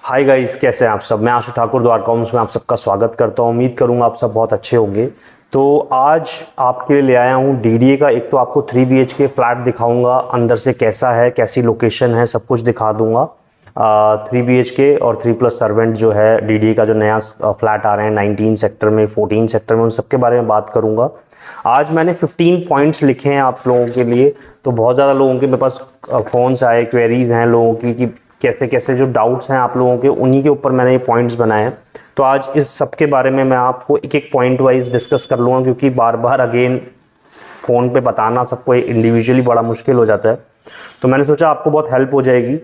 Hi guys, कैसे हैं आप सब। मैं आशु ठाकुर द्वारका होम्स में आप सबका स्वागत करता हूं। उम्मीद करूंगा आप सब बहुत अच्छे होंगे। तो आज आपके लिए ले आया हूं डीडीए का। एक तो आपको 3 BHK फ्लैट दिखाऊंगा, अंदर से कैसा है, कैसी लोकेशन है, सब कुछ दिखा दूंगा। 3 BHK और 3+ सर्वेंट जो है डीडीए का जो नया फ्लैट आ रहे हैं 19 सेक्टर में, 14 सेक्टर में, उन सब के बारे में बात करूंगा। आज मैंने 15 पॉइंट्स लिखे हैं आप लोगों के लिए। तो बहुत ज़्यादा लोगों के मेरे पास फ़ोन्स आए, क्वेरीज हैं लोगों की कि कैसे कैसे जो डाउट्स हैं आप लोगों के, उन्हीं के ऊपर मैंने ये पॉइंट्स बनाए हैं। तो आज इस सब के बारे में मैं आपको एक एक पॉइंट वाइज डिस्कस कर लूँगा, क्योंकि बार बार अगेन फ़ोन पे बताना सबको इंडिविजुअली बड़ा मुश्किल हो जाता है। तो मैंने सोचा आपको बहुत हेल्प हो जाएगी।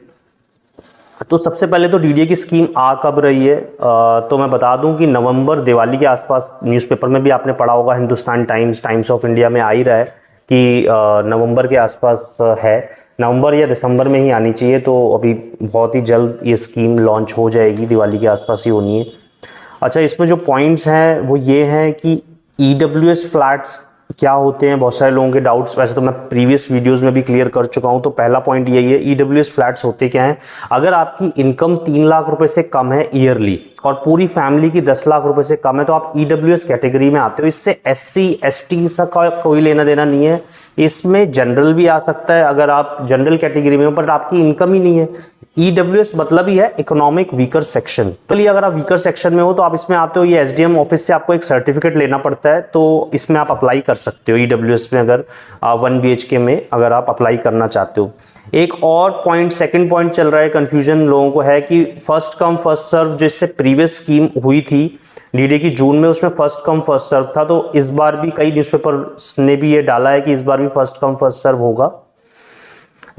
तो सबसे पहले तो डीडीए की स्कीम आ कब रही है, तो मैं बता दूं कि नवंबर दिवाली के आसपास, न्यूज़पेपर में भी आपने पढ़ा होगा, Hindustan times, times of India में आ ही रहा है कि नवंबर के आसपास है। नवंबर या दिसंबर में ही आनी चाहिए। तो अभी बहुत ही जल्द ये स्कीम लॉन्च हो जाएगी, दिवाली के आसपास ही होनी है। अच्छा, इसमें जो पॉइंट्स हैं वो ये हैं कि EWS फ्लैट्स क्या होते हैं। बहुत सारे लोगों के डाउट्स, वैसे तो मैं प्रीवियस वीडियोस में भी क्लियर कर चुका हूं। तो पहला पॉइंट यही है, EWS फ्लैट्स होते क्या हैं। अगर आपकी इनकम 3 लाख रुपए से कम है ईयरली और पूरी फैमिली की 10 लाख रुपए से कम है, तो आप EWS कैटेगरी में आते हो। इससे SC ST सा कोई लेना देना नहीं है। इसमें जनरल भी आ सकता है अगर आप जनरल कैटेगरी में हो, पर आपकी इनकम ही नहीं है। EWS मतलब ही है इकोनॉमिक वीकर सेक्शन। तो लिए अगर आप वीकर सेक्शन में हो तो आप इसमें आते हो। ये SDM ऑफिस से आपको एक सर्टिफिकेट लेना पड़ता है, तो इसमें आप अप्लाई कर सकते हो EWS में, अगर 1 BHK में अगर आप अप्लाई करना चाहते हो। एक और पॉइंट, सेकंड पॉइंट चल रहा है, कंफ्यूजन लोगों को है कि फर्स्ट कम फर्स्ट सर्व, जो इससे प्रीवियस स्कीम हुई थी डीडीए की जून में, उसमें फर्स्ट कम फर्स्ट सर्व था। तो इस बार भी कई न्यूज़पेपर्स ने भी ये डाला है कि इस बार भी फर्स्ट कम फर्स्ट सर्व होगा।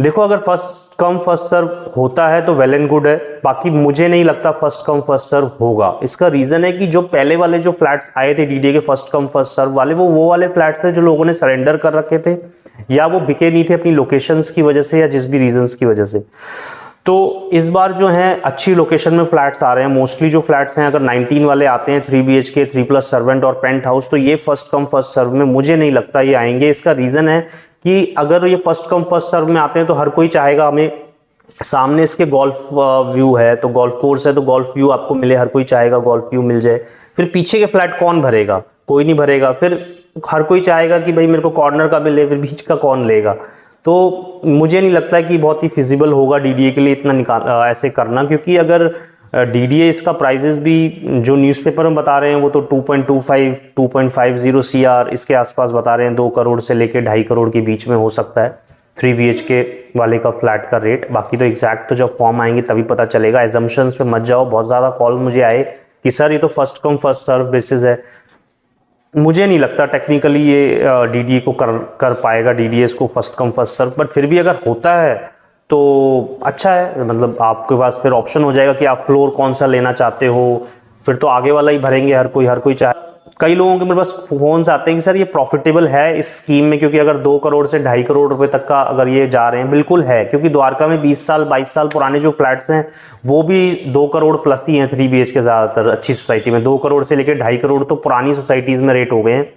देखो, अगर फर्स्ट कम फर्स्ट सर्व होता है तो वेल एंड गुड है, बाकी मुझे नहीं लगता फर्स्ट कम फर्स्ट सर्व होगा। इसका रीजन है कि जो पहले वाले जो फ्लैट्स आए थे डीडीए के फर्स्ट कम फर्स्ट सर्व वाले, वो वाले फ्लैट्स थे जो लोगों ने सरेंडर कर रखे थे, या वो बिके नहीं थे अपनी लोकेशंस की वजह से या जिस भी रीजंस की वजह से। तो इस बार जो है अच्छी लोकेशन में फ्लैट्स आ रहे हैं। मोस्टली जो फ्लैट्स हैं, अगर 19 वाले आते हैं 3 BHK, 3+ सर्वेंट और पेंट हाउस, तो ये फर्स्ट कम फर्स्ट सर्व में मुझे नहीं लगता ये आएंगे। इसका रीजन है कि अगर ये फर्स्ट कम फर्स्ट सर्व में आते हैं तो हर कोई चाहेगा हमें, सामने इसके गोल्फ व्यू है, तो गोल्फ कोर्स है, तो गोल्फ व्यू आपको मिले, हर कोई चाहेगा गोल्फ व्यू मिल जाए। फिर पीछे के फ्लैट कौन भरेगा, कोई नहीं भरेगा। फिर हर कोई चाहेगा कि भाई मेरे को कॉर्नर का मिले, फिर बीच का कौन लेगा। तो मुझे नहीं लगता है कि बहुत ही फिजिबल होगा डीडीए के लिए इतना ऐसे करना, क्योंकि अगर डीडीए इसका प्राइजेस भी जो न्यूज़पेपर में बता रहे हैं वो तो 2.25 2.50 CR इसके आसपास बता रहे हैं। 2 करोड़ से लेके 2.5 करोड़ के बीच में हो सकता है 3 BHK वाले का फ्लैट का रेट। बाकी तो एग्जैक्ट तो जब फॉर्म आएंगे तभी पता चलेगा। एजम्पशंस पे मत जाओ। बहुत ज़्यादा कॉल मुझे आए कि सर ये तो first come first serve basis है। मुझे नहीं लगता टेक्निकली ये डीडीए को कर पाएगा, डीडीएस को first come first serve. But फिर भी अगर होता है तो अच्छा है, मतलब आपके पास फिर ऑप्शन हो जाएगा कि आप फ्लोर कौन सा लेना चाहते हो। फिर तो आगे वाला ही भरेंगे हर कोई चाहे। कई लोगों के मेरे पास फोन्स आते हैं कि सर ये प्रॉफिटेबल है इस स्कीम में, क्योंकि अगर 2 करोड़ से 2.5 करोड़ रुपए तक का अगर ये जा रहे हैं, बिल्कुल है। क्योंकि द्वारका में 20 साल 22 साल पुराने जो फ्लैट्स हैं वो भी 2 करोड़ प्लस ही हैं 3 BHK। ज़्यादातर अच्छी सोसाइटी में 2 करोड़ से लेकर 2.5 करोड़ तो पुरानी सोसाइटीज़ में रेट हो गए हैं।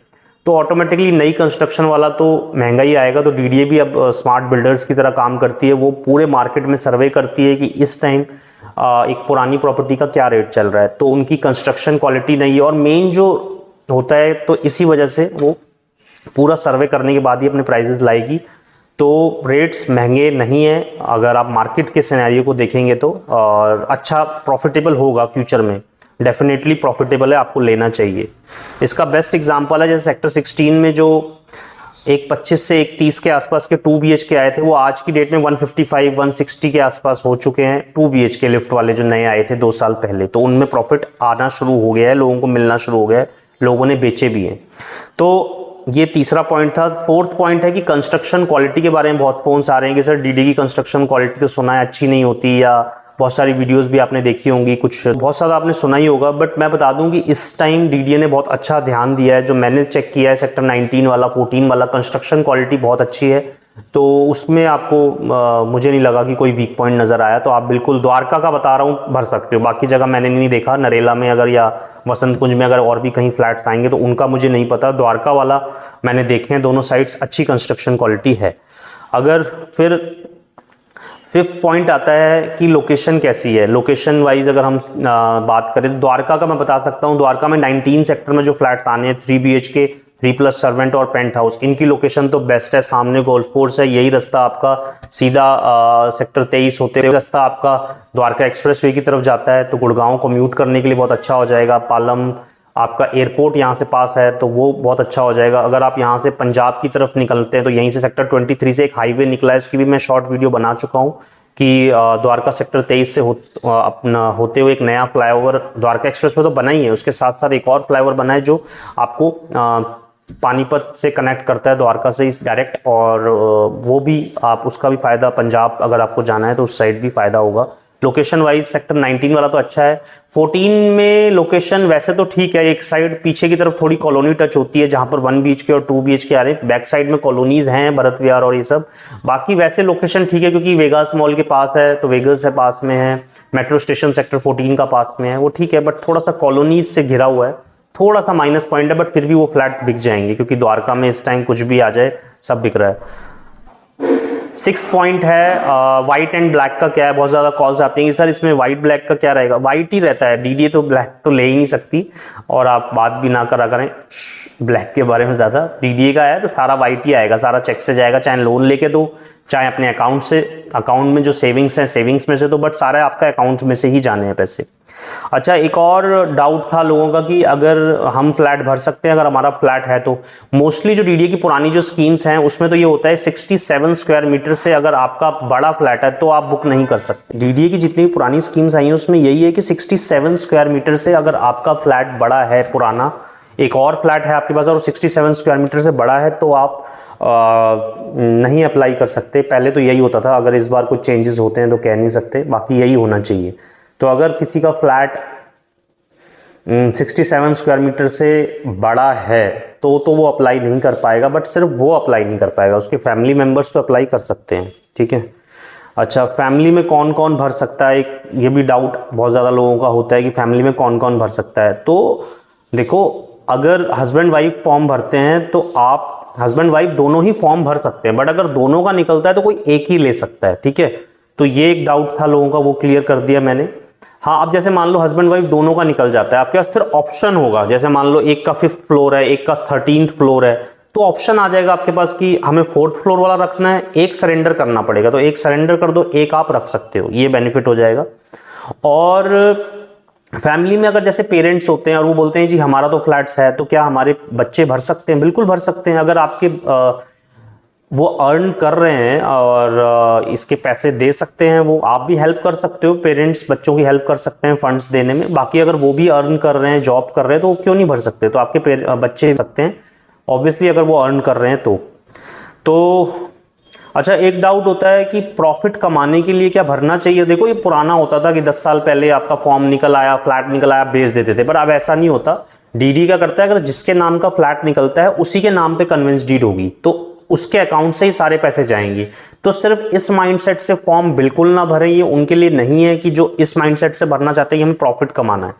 तो ऑटोमेटिकली नई कंस्ट्रक्शन वाला तो महंगा ही आएगा। तो डीडीए भी अब स्मार्ट बिल्डर्स की तरह काम करती है। वो पूरे मार्केट में सर्वे करती है कि इस टाइम एक पुरानी प्रॉपर्टी का क्या रेट चल रहा है। तो उनकी कंस्ट्रक्शन क्वालिटी नहीं है, और मेन जो होता है, तो इसी वजह से वो पूरा सर्वे करने के बाद ही अपने प्राइजेस लाएगी। तो रेट्स महंगे नहीं हैं अगर आप मार्केट के सिनेरियो को देखेंगे तो, और अच्छा प्रॉफिटेबल होगा फ्यूचर में। डेफिनेटली प्रॉफिटेबल है, आपको लेना चाहिए। इसका बेस्ट एग्जांपल है जैसे सेक्टर 16 में जो एक 25 से एक 30 के आसपास के 2 BHK आए थे, वो आज की डेट में 155 160 के आसपास हो चुके हैं। 2 BHK लिफ्ट वाले जो नए आए थे 2 साल पहले, तो उनमें प्रॉफिट आना शुरू हो गया है, लोगों को मिलना शुरू हो गया है, लोगों ने बेचे भी हैं। तो ये तीसरा पॉइंट था। फोर्थ पॉइंट है कि कंस्ट्रक्शन क्वालिटी के बारे में बहुत फोन्स आ रहे हैं कि सर डीडी की कंस्ट्रक्शन क्वालिटी तो सुना है अच्छी नहीं होती, या बहुत सारी वीडियोस भी आपने देखी होंगी, कुछ बहुत ज़्यादा आपने सुना ही होगा। बट मैं बता दूं कि इस टाइम डीडीए ने बहुत अच्छा ध्यान दिया है। जो मैंने चेक किया है सेक्टर 19 वाला 14 वाला, कंस्ट्रक्शन क्वालिटी बहुत अच्छी है। तो उसमें आपको मुझे नहीं लगा कि कोई वीक पॉइंट नज़र आया। तो आप बिल्कुल द्वारका का बता रहा हूँ भर सकते हो। बाकी जगह मैंने नहीं देखा, नरेला में अगर या वसंत कुंज में अगर और भी कहीं फ्लैट्स आएंगे तो उनका मुझे नहीं पता। द्वारका वाला मैंने देखे हैं, दोनों साइड्स अच्छी कंस्ट्रक्शन क्वालिटी है। अगर फिफ्थ पॉइंट आता है कि लोकेशन कैसी है। लोकेशन वाइज अगर हम बात करें तो द्वारका का मैं बता सकता हूँ, द्वारका में 19 सेक्टर में जो फ्लैट्स आने हैं 3 BHK 3+ सर्वेंट और पेंट हाउस, इनकी लोकेशन तो बेस्ट है। सामने गोल्फ कोर्स है, यही रास्ता आपका सीधा सेक्टर 23 होते हुए रास्ता आपका द्वारका एक्सप्रेसवे की तरफ जाता है, तो गुड़गांव कम्यूट करने के लिए बहुत अच्छा हो जाएगा। पालम आपका एयरपोर्ट यहाँ से पास है तो वो बहुत अच्छा हो जाएगा। अगर आप यहाँ से पंजाब की तरफ निकलते हैं तो यहीं से सेक्टर 23 से एक हाईवे निकला है, उसकी भी मैं शॉर्ट वीडियो बना चुका हूँ कि द्वारका सेक्टर 23 से अपना होते हुए एक नया फ्लाईओवर द्वारका एक्सप्रेस में तो बना ही है, उसके साथ साथ एक और फ्लाईओवर बना है जो आपको पानीपत से कनेक्ट करता है द्वारका से इस डायरेक्ट, और वो भी आप उसका भी फ़ायदा, पंजाब अगर आपको जाना है तो उस साइड भी फ़ायदा होगा। लोकेशन वाइज सेक्टर 19 वाला तो अच्छा है। 14 में लोकेशन वैसे तो ठीक है, एक साइड पीछे की तरफ थोड़ी कॉलोनी टच होती है जहां पर 1 BHK और 2 BHK आ रहे हैं, बैक साइड में कॉलोनीज हैं भरत विहार और ये सब। बाकी वैसे लोकेशन ठीक है क्योंकि वेगास मॉल के पास है, तो वेगास है पास में है, मेट्रो स्टेशन सेक्टर 14 का पास में है, वो ठीक है, बट थोड़ा सा कॉलोनीज से घिरा हुआ है, थोड़ा सा माइनस पॉइंट है, बट फिर भी वो फ्लैट्स बिक जाएंगे क्योंकि द्वारका में इस टाइम कुछ भी आ जाए सब बिक रहा है। 6 पॉइंट है व्हाइट एंड ब्लैक का क्या है। बहुत ज़्यादा कॉल्स आती हैं कि सर इसमें व्हाइट ब्लैक का क्या रहेगा। व्हाइट ही रहता है, डीडीए तो ब्लैक तो ले ही नहीं सकती, और आप बात भी ना करा करें ब्लैक के बारे में ज़्यादा। डीडीए का है तो सारा व्हाइट ही आएगा, सारा चेक से जाएगा, चाहे लोन लेके दो चाहे अपने अकाउंट से, अकाउंट में जो सेविंग्स हैं सेविंग्स में से दो, बट सारे आपका अकाउंट में से ही जाने हैं पैसे। अच्छा, एक और डाउट था लोगों का कि अगर हम फ्लैट भर सकते हैं अगर हमारा फ्लैट है तो। मोस्टली जो डीडीए की पुरानी जो स्कीम्स हैं उसमें तो ये होता है 67 स्क्वायर मीटर से अगर आपका बड़ा फ्लैट है तो आप बुक नहीं कर सकते। डीडीए की जितनी भी पुरानी स्कीम्स आई हैं उसमें यही है कि 67 स्क्वायर मीटर से अगर आपका फ्लैट बड़ा है, पुराना एक और फ्लैट है आपके पास और 67 स्क्वायर मीटर से बड़ा है, तो आप नहीं अप्लाई कर सकते। पहले तो यही होता था, अगर इस बार कुछ चेंजेस होते हैं तो कह नहीं सकते, बाकी यही होना चाहिए। तो अगर किसी का फ्लैट 67 स्क्वायर मीटर से बड़ा है तो वो अप्लाई नहीं कर पाएगा, बट सिर्फ वो अप्लाई नहीं कर पाएगा, उसके फैमिली मेंबर्स तो अप्लाई कर सकते हैं, ठीक है। अच्छा, फैमिली में कौन कौन भर सकता है, एक ये भी डाउट बहुत ज़्यादा लोगों का होता है कि फैमिली में कौन कौन भर सकता है। तो देखो, अगर हस्बैंड वाइफ फॉर्म भरते हैं तो आप हस्बैंड वाइफ दोनों ही फॉर्म भर सकते हैं, बट अगर दोनों का निकलता है तो कोई एक ही ले सकता है, ठीक है। तो ये एक डाउट था लोगों का, वो क्लियर कर दिया मैंने। हाँ, अब जैसे मान लो हस्बैंड वाइफ दोनों का निकल जाता है, आपके पास फिर ऑप्शन होगा, जैसे मान लो एक का 5th फ्लोर है, एक का 13th फ्लोर है, तो ऑप्शन आ जाएगा आपके पास कि हमें 4th फ्लोर वाला रखना है, एक सरेंडर करना पड़ेगा, तो एक सरेंडर कर दो, एक आप रख सकते हो, ये बेनिफिट हो जाएगा। और फैमिली में अगर जैसे पेरेंट्स होते हैं और वो बोलते हैं जी हमारा तो फ्लैट्स है, तो क्या हमारे बच्चे भर सकते हैं? बिल्कुल भर सकते हैं। अगर आपके वो अर्न कर रहे हैं और इसके पैसे दे सकते हैं, वो आप भी हेल्प कर सकते हो, पेरेंट्स बच्चों की हेल्प कर सकते हैं फंड्स देने में। बाकी अगर वो भी अर्न कर रहे हैं, जॉब कर रहे हैं, तो वो क्यों नहीं भर सकते? तो आपके बच्चे भर सकते हैं ऑब्वियसली अगर वो अर्न कर रहे हैं तो। अच्छा, एक डाउट होता है कि प्रॉफिट कमाने के लिए क्या भरना चाहिए। देखो, ये पुराना होता था कि 10 साल पहले आपका फॉर्म निकल आया, फ्लैट निकल आया, बेच देते थे, पर अब ऐसा नहीं होता। डीडी क्या करता है, अगर जिसके नाम का फ्लैट निकलता है उसी के नाम पे कन्वेंस डीड होगी, तो उसके अकाउंट से ही सारे पैसे जाएंगे। तो सिर्फ इस माइंडसेट से फॉर्म बिल्कुल ना भरें, ये उनके लिए नहीं है कि जो इस माइंडसेट से भरना चाहते हैं हमें प्रॉफिट कमाना है।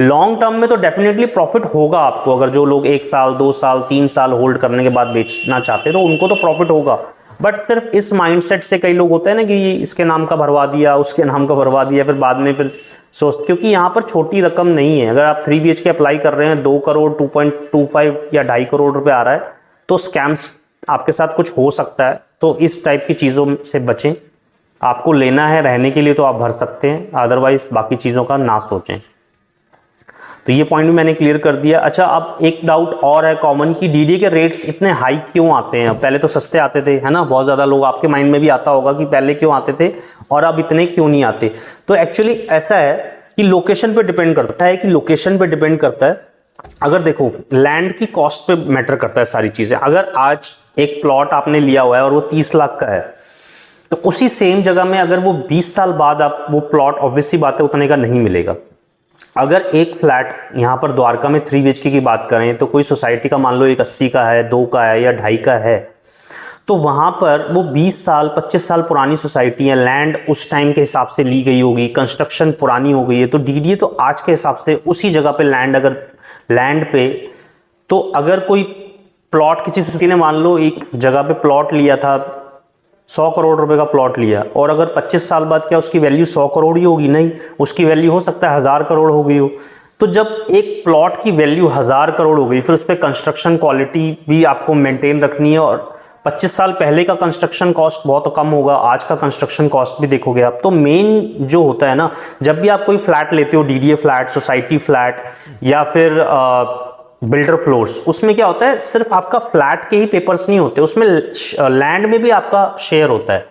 लॉन्ग टर्म में तो डेफिनेटली प्रॉफिट होगा आपको, अगर जो लोग 1 साल 2 साल 3 साल होल्ड करने के बाद बेचना चाहते हैं तो उनको तो प्रॉफिट होगा। बट सिर्फ इस माइंडसेट से कई लोग होते हैं ना कि इसके नाम का भरवा दिया, उसके नाम का भरवा दिया, फिर बाद में फिर सोच, क्योंकि यहाँ पर छोटी रकम नहीं है। अगर आप 3 BHK अप्लाई कर रहे हैं, 2 करोड़ 2.25 या 2.5 करोड़ रुपए आ रहा है, तो स्कैम्स आपके साथ कुछ हो सकता है। तो इस टाइप की चीज़ों से बचें। आपको लेना है रहने के लिए तो आप भर सकते हैं, अदरवाइज बाकी चीज़ों का ना सोचें। तो ये पॉइंट भी मैंने क्लियर कर दिया। अच्छा, अब एक डाउट और है कॉमन कि डीडी के रेट्स इतने हाई क्यों आते हैं। पहले तो सस्ते आते थे, है ना, बहुत ज़्यादा लोग आपके माइंड में भी आता होगा कि पहले क्यों आते थे और अब इतने क्यों नहीं आते। तो एक्चुअली ऐसा है कि लोकेशन पे डिपेंड करता है अगर देखो, लैंड की कॉस्ट पे मैटर करता है सारी चीज़ें। अगर आज एक प्लॉट आपने लिया हुआ है और वो 30 लाख का है, तो उसी सेम जगह में अगर वो 20 साल बाद आप वो प्लॉट, ऑब्वियसली बात है, उतने का नहीं मिलेगा। अगर एक फ्लैट यहाँ पर द्वारका में 3 BHK की बात करें तो कोई सोसाइटी का मान लो एक 80 का है, 2 का है या 2.5 का है, तो वहाँ पर वो 20 साल 25 साल पुरानी सोसाइटी है, लैंड उस टाइम के हिसाब से ली गई होगी, कंस्ट्रक्शन पुरानी हो गई है, तो डीडीए तो आज के हिसाब से उसी जगह पे लैंड पे तो अगर कोई प्लॉट किसी सोसाइटी ने मान लो एक जगह पे प्लॉट लिया था 100 करोड़ रुपए का प्लॉट लिया और अगर 25 साल बाद क्या उसकी वैल्यू 100 करोड़ ही होगी? नहीं, उसकी वैल्यू हो सकता है 1000 करोड़ हो गई हो। तो जब एक प्लॉट की वैल्यू 1000 करोड़ हो गई, फिर उस पर कंस्ट्रक्शन क्वालिटी भी आपको मेंटेन रखनी है और 25 साल पहले का कंस्ट्रक्शन कॉस्ट बहुत कम होगा, आज का कंस्ट्रक्शन कॉस्ट भी देखोगे आप। तो मेन जो होता है ना, जब भी आप कोई फ्लैट लेते हो, डीडीए फ्लैट, सोसाइटी फ्लैट या फिर बिल्डर फ्लोर्स, उसमें क्या होता है, सिर्फ आपका फ्लैट के ही पेपर्स नहीं होते, उसमें लैंड में भी आपका शेयर होता है।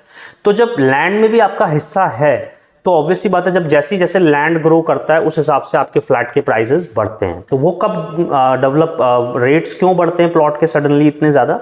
तो जब लैंड में भी आपका हिस्सा है तो ऑब्वियसली बात है, जब जैसे जैसे लैंड ग्रो करता है उस हिसाब से आपके फ्लैट के प्राइसेस बढ़ते हैं। तो वो कब रेट्स क्यों बढ़ते हैं प्लॉट के सडनली इतने ज़्यादा?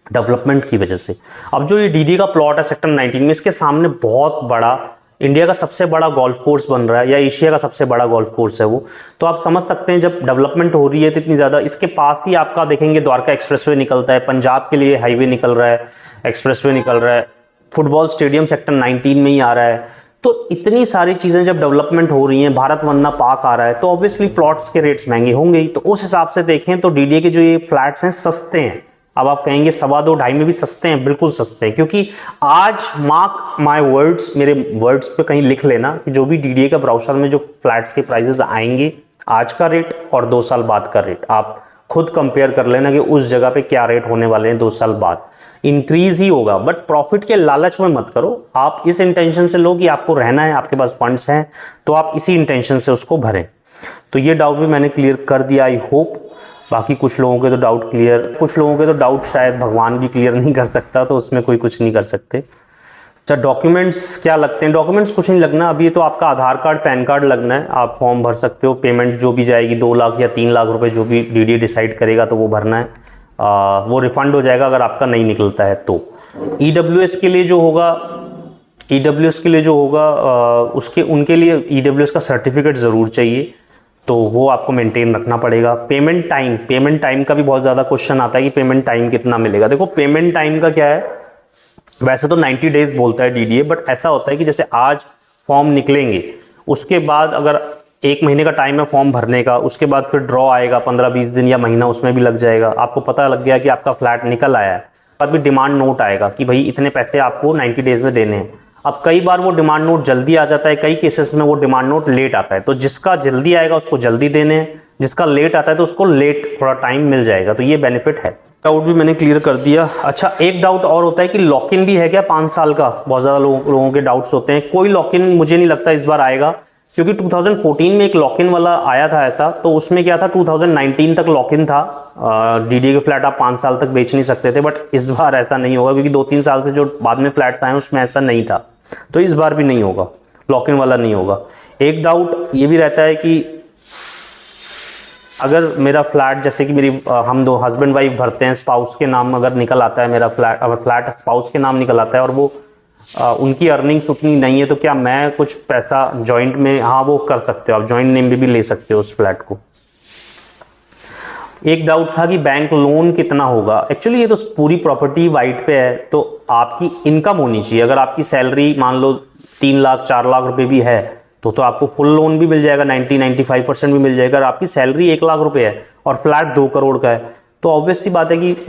डेवलपमेंट की वजह से। अब जो ये डीडी का प्लॉट है सेक्टर 19 में, इसके सामने बहुत बड़ा, इंडिया का सबसे बड़ा गोल्फ कोर्स बन रहा है या एशिया का सबसे बड़ा गोल्फ कोर्स है वो। तो आप समझ सकते हैं जब डेवलपमेंट हो रही है तो इतनी ज़्यादा, इसके पास ही आपका देखेंगे द्वारका एक्सप्रेसवे निकलता है, पंजाब के लिए हाईवे निकल रहा है, एक्सप्रेसवे निकल रहा है, फुटबॉल स्टेडियम सेक्टर 19 में ही आ रहा है। तो इतनी सारी चीज़ें जब डेवलपमेंट हो रही हैं, भारत वंदना पार्क आ रहा है, तो ऑब्वियसली प्लॉट्स के रेट्स महंगे होंगे ही। तो उस हिसाब से देखें तो डीडीए के जो ये फ्लैट्स हैं सस्ते हैं। अब आप कहेंगे 2.25-2.5 में भी सस्ते हैं, बिल्कुल सस्ते हैं, क्योंकि आज मार्क माय वर्ड्स, मेरे वर्ड्स पे कहीं लिख लेना कि जो भी डीडीए का ब्राउचर में जो फ्लैट्स के प्राइसेस आएंगे, आज का रेट और 2 साल बाद का रेट आप खुद कंपेयर कर लेना कि उस जगह पे क्या रेट होने वाले हैं 2 साल बाद। इंक्रीज ही होगा, बट प्रॉफिट के लालच में मत करो। आप इस इंटेंशन से लो कि आपको रहना है, आपके पास फंड्स हैं, तो आप इसी इंटेंशन से उसको भरें। तो ये डाउट भी मैंने क्लियर कर दिया, आई होप। बाकी कुछ लोगों के तो डाउट क्लियर, कुछ लोगों के तो डाउट शायद भगवान भी क्लियर नहीं कर सकता, तो उसमें कोई कुछ नहीं कर सकते। अच्छा, डॉक्यूमेंट्स क्या लगते हैं? डॉक्यूमेंट्स कुछ नहीं लगना, अभी तो आपका आधार कार्ड, पैन कार्ड लगना है, आप फॉर्म भर सकते हो। पेमेंट जो भी जाएगी 2 लाख या 3 लाख रुपए, जो भी डीडीए डिसाइड करेगा तो वो भरना है। वो रिफंड हो जाएगा अगर आपका नहीं निकलता है तो। ईडब्ल्यूएस के लिए जो होगा, उसके उनके लिए ईडब्ल्यूएस का सर्टिफिकेट ज़रूर चाहिए, तो वो आपको मेंटेन रखना पड़ेगा। पेमेंट टाइम का भी बहुत ज़्यादा क्वेश्चन आता है कि पेमेंट टाइम कितना मिलेगा। देखो, पेमेंट टाइम का क्या है, वैसे तो 90 डेज बोलता है डीडीए, बट ऐसा होता है कि जैसे आज फॉर्म निकलेंगे, उसके बाद अगर 1 महीने का टाइम है फॉर्म भरने का, उसके बाद फिर ड्रॉ आएगा 15-20 दिन या महीना, उसमें भी लग जाएगा। आपको पता लग गया कि आपका फ्लैट निकल आया है, बाद भी डिमांड नोट आएगा कि भाई इतने पैसे आपको 90 डेज में देने हैं। अब कई बार वो डिमांड नोट जल्दी आ जाता है, कई केसेस में वो डिमांड नोट लेट आता है। तो जिसका जल्दी आएगा उसको जल्दी देने हैं, जिसका लेट आता है तो उसको लेट थोड़ा टाइम मिल जाएगा। तो ये बेनिफिट है। डाउट भी मैंने क्लियर कर दिया। अच्छा, एक डाउट और होता है कि लॉक इन भी है क्या 5 साल का? बहुत ज़्यादा लोगों के डाउट्स होते हैं। कोई लॉक इन मुझे नहीं लगता इस बार आएगा, क्योंकि 2014 में एक लॉक इन वाला आया था ऐसा, तो उसमें क्या था, 2019 तक लॉक इन था। डीडीए के फ्लैट आप 5 साल तक बेच नहीं सकते थे, बट इस बार ऐसा नहीं होगा, क्योंकि 2-3 साल से जो बाद में फ्लैट्स आए उसमें ऐसा नहीं था। तो इस बार भी नहीं होगा, लॉक इन वाला नहीं होगा। एक डाउट ये भी रहता है कि अगर मेरा फ्लैट, जैसे कि हम 2 हस्बैंड वाइफ भरते हैं, स्पाउस के नाम अगर निकल आता है मेरा फ्लैट, अगर फ्लैट स्पाउस के नाम निकल आता है और वो उनकी अर्निंग्स उतनी नहीं है, तो क्या मैं कुछ पैसा जॉइंट में, हाँ वो कर सकते हो आप, जॉइंट नेम में भी ले सकते हो उस फ्लैट को। एक डाउट था कि बैंक लोन कितना होगा। एक्चुअली ये तो पूरी प्रॉपर्टी वाइट पे है, तो आपकी इनकम होनी चाहिए। अगर आपकी सैलरी मान लो 3 लाख 4 लाख रुपए भी है तो आपको फुल लोन भी मिल जाएगा, 90-95% भी मिल जाएगा। अगर आपकी सैलरी 1 लाख रुपए है और फ्लैट 2 करोड़ का है, तो ऑब्वियस सी बात है कि एक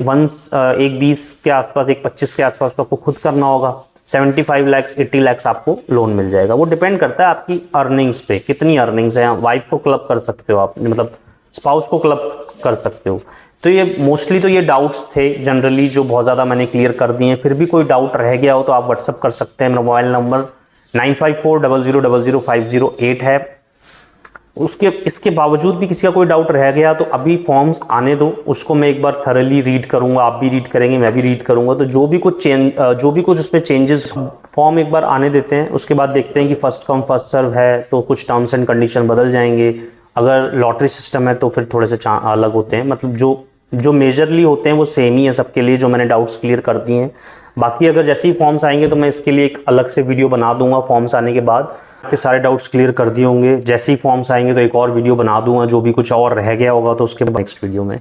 20 के आसपास, एक 25 के आसपास तो आपको खुद करना होगा। 75 लाख 80 लाख आपको लोन मिल जाएगा। वो डिपेंड करता है आपकी अर्निंग्स पे, कितनी अर्निंग्स है। वाइफ को क्लब कर सकते हो आप, मतलब स्पाउस को क्लब कर सकते हो। तो ये मोस्टली तो ये डाउट्स थे जनरली, जो बहुत ज़्यादा मैंने क्लियर कर दिए हैं। फिर भी कोई डाउट रह गया हो तो आप व्हाट्सअप कर सकते हैं। मेरा मोबाइल नंबर 9540000508 है। इसके बावजूद भी किसी का कोई डाउट रह गया तो अभी फॉर्म्स आने दो, उसको मैं एक बार थरली रीड करूंगा, आप भी रीड करेंगे, मैं भी रीड करूंगा। तो जो भी कुछ उसमें चेंजेस, फॉर्म एक बार आने देते हैं, उसके बाद देखते हैं कि फर्स्ट कम फर्स्ट सर्व है तो कुछ टर्म्स एंड कंडीशन बदल जाएंगे। अगर लॉटरी सिस्टम है तो फिर थोड़े से अलग होते हैं, मतलब जो मेजरली होते हैं वो सेम ही है सबके लिए, जो मैंने डाउट्स क्लियर कर दिए हैं। बाकी अगर जैसे ही फॉर्म्स आएंगे तो मैं इसके लिए एक अलग से वीडियो बना दूंगा। फॉर्म्स आने के बाद आपके सारे डाउट्स क्लियर कर दिए होंगे। जैसे ही फॉर्म्स आएंगे तो एक और वीडियो बना दूंगा, जो भी कुछ और रह गया होगा तो उसके नेक्स्ट वीडियो में।